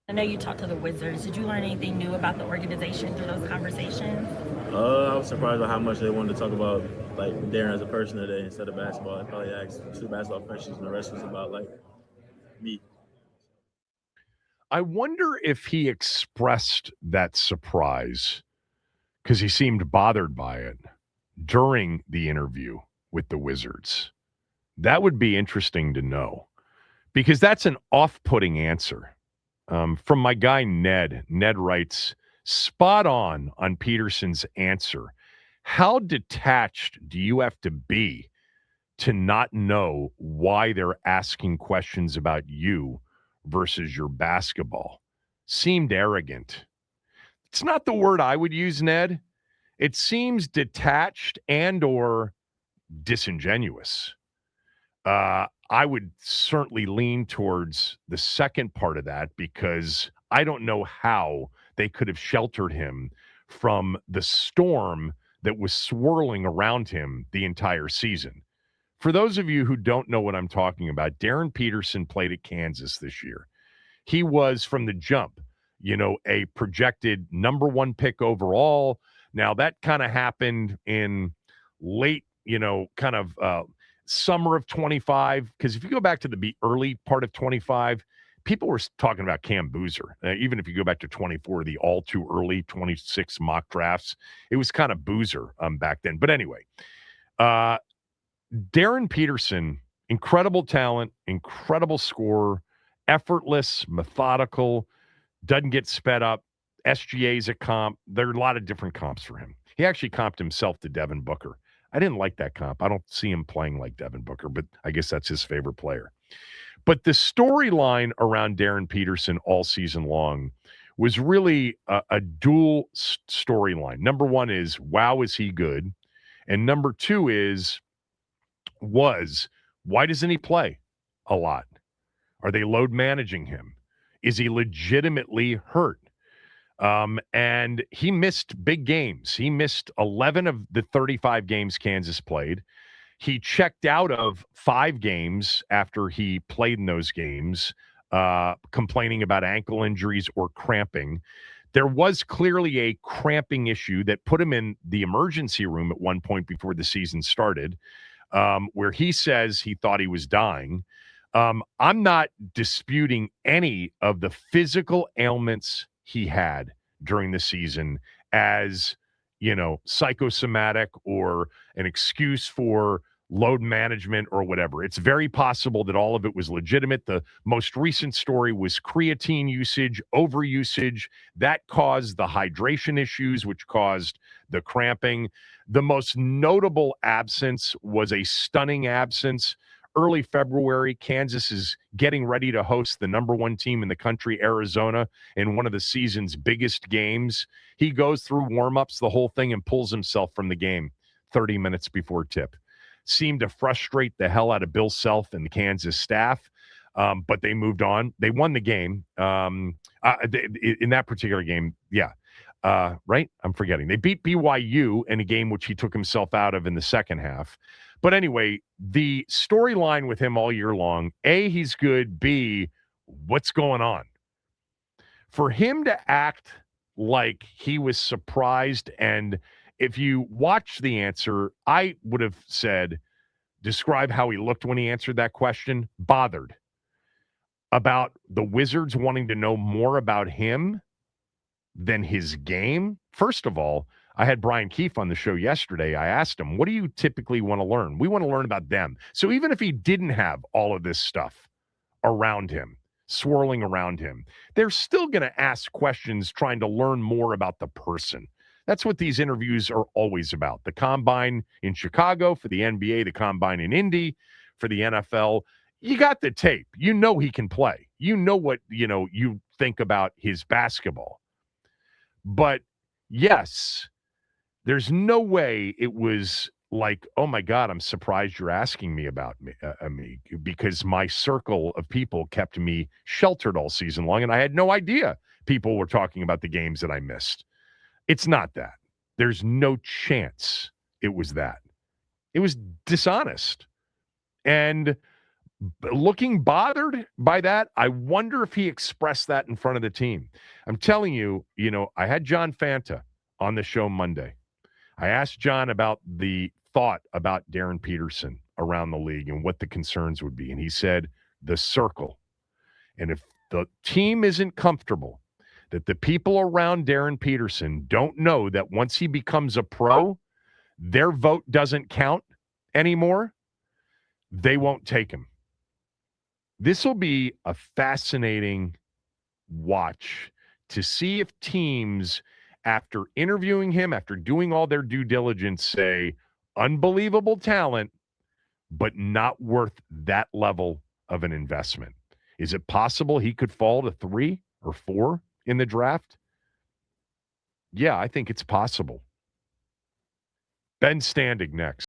I know you talked to the Wizards. Did you learn anything new about the organization through those conversations? I was surprised by how much they wanted to talk about like Darren as a person today instead of basketball. I probably asked two basketball questions and the rest was about like me. I wonder if he expressed that surprise because he seemed bothered by it during the interview with the Wizards. That would be interesting to know because that's an off putting answer. From my guy, Ned. Ned writes, spot on Peterson's answer. How detached do you have to be to not know why they're asking questions about you versus your basketball? Seemed arrogant. It's not the word I would use, Ned. It seems detached and or disingenuous. I would certainly lean towards the second part of that because I don't know how they could have sheltered him from the storm that was swirling around him the entire season. For those of you who don't know what I'm talking about, Darryn Peterson played at Kansas this year. He was from the jump, a projected number one pick overall. Now, that kind of happened in late, summer of 25. Because if you go back to the early part of 25, people were talking about Cam Boozer. Even if you go back to 24, the all too early 26 mock drafts, it was kind of Boozer back then. But anyway, Darryn Peterson, incredible talent, incredible scorer, effortless, methodical, doesn't get sped up. SGA's a comp. There are a lot of different comps for him. He actually comped himself to Devin Booker. I didn't like that comp. I don't see him playing like Devin Booker, but I guess that's his favorite player. But the storyline around Darryn Peterson all season long was really a dual storyline. Number one is, wow, is he good? And number two was, why doesn't he play a lot? Are they load managing him? Is he legitimately hurt? And he missed big games. He missed 11 of the 35 games Kansas played. He checked out of 5 games after he played in those games, complaining about ankle injuries or cramping. There was clearly a cramping issue that put him in the emergency room at one point before the season started, where he says he thought he was dying. I'm not disputing any of the physical ailments he had during the season as, psychosomatic or an excuse for load management or whatever. It's very possible that all of it was legitimate. The most recent story was creatine usage, overusage. That caused the hydration issues, which caused the cramping. The most notable absence was a stunning absence. Early February, Kansas is getting ready to host the number one team in the country, Arizona, in one of the season's biggest games. He goes through warm-ups, the whole thing, and pulls himself from the game 30 minutes before tip. Seemed to frustrate the hell out of Bill Self and the Kansas staff, but they moved on. They won the game in that particular game. Yeah. Right? I'm forgetting. They beat BYU in a game which he took himself out of in the second half. But anyway, the storyline with him all year long, A, he's good. B, what's going on? For him to act like he was surprised, and if you watch the answer, I would have said, describe how he looked when he answered that question, bothered about the Wizards wanting to know more about him than his game. First of all, I had Brian Keefe on the show yesterday. I asked him, what do you typically want to learn? We want to learn about them. So even if he didn't have all of this stuff around him, swirling around him, they're still going to ask questions trying to learn more about the person. That's what these interviews are always about. The combine in Chicago for the NBA, the combine in Indy for the NFL. You got the tape. You know he can play. You know what, you think about his basketball. But yes, there's no way it was like, oh my God, I'm surprised you're asking me about me because my circle of people kept me sheltered all season long, and I had no idea people were talking about the games that I missed. It's not that. There's no chance it was that. It was dishonest. And looking bothered by that. I wonder if he expressed that in front of the team. I'm telling you, I had John Fanta on the show Monday. I asked John about the thought about Darryn Peterson around the league and what the concerns would be. And he said, the circle. And if the team isn't comfortable that the people around Darryn Peterson don't know that once he becomes a pro, their vote doesn't count anymore, they won't take him. This will be a fascinating watch to see if teams, after interviewing him, after doing all their due diligence, say, unbelievable talent, but not worth that level of an investment. Is it possible he could fall to 3 or 4 in the draft? Yeah, I think it's possible. Ben Standig next.